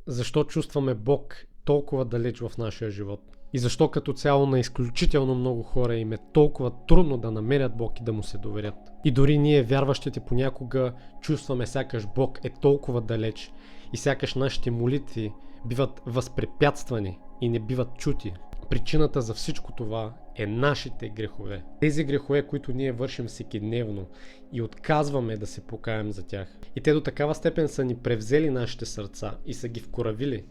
защо чувстваме Бог толкова далеч в нашия живот. И защо като цяло на изключително много хора им е толкова трудно да намерят Бог и да му се доверят. И дори ние, вярващите, понякога чувстваме сякаш Бог е толкова далеч и сякаш нашите молитви биват възпрепятствани и не биват чути. Причината за всичко това е нашите грехове. Тези грехове, които ние вършим всекидневно и отказваме да се покаем за тях. И те до такава степен са ни превзели нашите сърца и са ги вкоравили,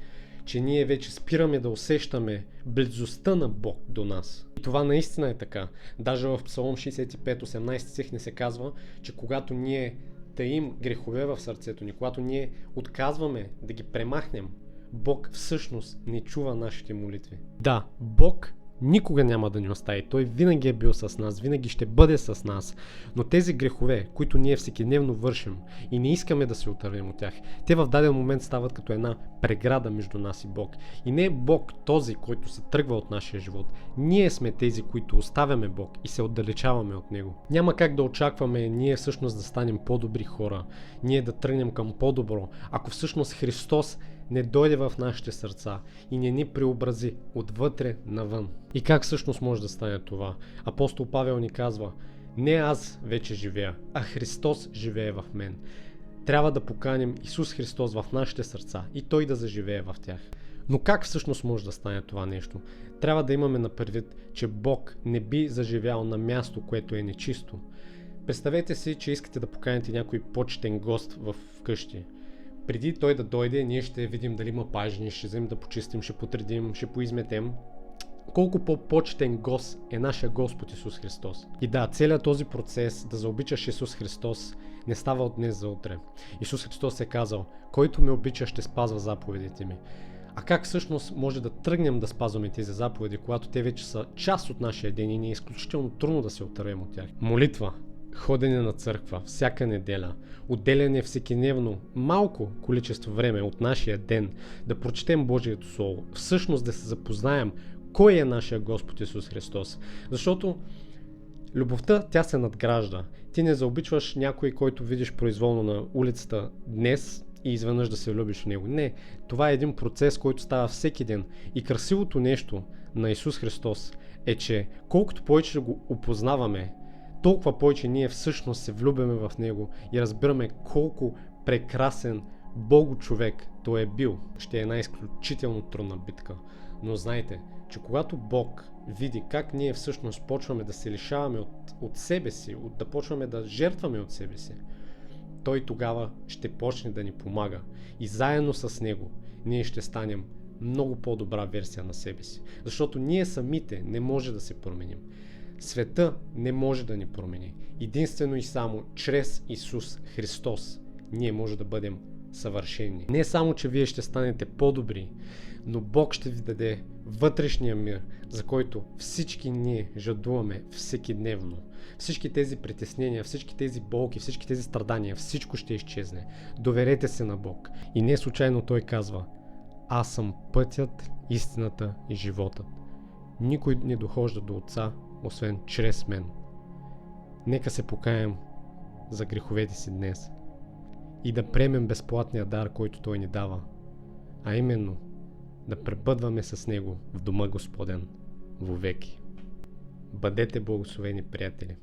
че ние вече спираме да усещаме близостта на Бог до нас. И това наистина е така. Даже в Псалом 65-18 стих не се казва, че когато ние таим грехове в сърцето ни, когато ние отказваме да ги премахнем, Бог всъщност не чува нашите молитви. Да, Бог никога няма да ни остави. Той винаги е бил с нас, винаги ще бъде с нас. Но тези грехове, които ние всекидневно вършим и не искаме да се отървем от тях, те в даден момент стават като една преграда между нас и Бог. И не е Бог този, който се тръгва от нашия живот. Ние сме тези, които оставяме Бог и се отдалечаваме от Него. Няма как да очакваме ние всъщност да станем по-добри хора, ние да тръгнем към по-добро, ако всъщност Христос не дойде в нашите сърца и не ни преобрази отвътре навън. И как всъщност може да стане това? Апостол Павел ни казва: не аз вече живея, а Христос живее в мен. Трябва да поканим Исус Христос в нашите сърца и Той да заживее в тях. Но как всъщност може да стане това нещо? Трябва да имаме на предвид, че Бог не би заживял на място, което е нечисто. Представете си, че искате да поканите някой почетен гост в къщи. Преди той да дойде, ние ще видим дали има пажни, ще вземем да почистим, ще потредим, ще поизметем. Колко по-почетен гост е нашия Господ Исус Христос. И да, целият този процес да заобичаш Исус Христос не става от днес за утре. Исус Христос е казал: който ме обича, ще спазва заповедите ми. А как всъщност може да тръгнем да спазваме тези заповеди, когато те вече са част от нашия ден и ни е изключително трудно да се отървем от тях? Молитва, ходене на църква всяка неделя, отделяне всекидневно малко количество време от нашия ден да прочетем Божието Слово, всъщност да се запознаем кой е нашия Господ Исус Христос. Защото любовта, тя се надгражда. Ти не заобичваш някой, който видиш произволно на улицата днес и изведнъж да се влюбиш в него. Не, това е един процес, който става всеки ден. И красивото нещо на Исус Христос е, че колкото повече го опознаваме, толкова повече ние всъщност се влюбяме в Него и разбираме колко прекрасен Богочовек Той е бил. Ще е една изключително трудна битка. Но знайте, че когато Бог види как ние всъщност почваме да се лишаваме от себе си, да почваме да жертваме от себе си, Той тогава ще почне да ни помага. И заедно с Него ние ще станем много по-добра версия на себе си. Защото ние самите не може да се променим. Света не може да ни промени. Единствено и само чрез Исус Христос ние може да бъдем съвършени. Не само, че вие ще станете по-добри, но Бог ще ви даде вътрешния мир, за който всички ние жадуваме всекидневно. Всички тези притеснения, всички тези болки, всички тези страдания, всичко ще изчезне. Доверете се на Бог. И не случайно Той казва: аз съм пътят, истината и животът. Никой не дохожда до Отца, освен чрез мен. Нека се покаем за греховете си днес и да приемем безплатния дар, който Той ни дава, а именно да пребъдваме с Него в дома Господен вовеки. Бъдете благословени, приятели!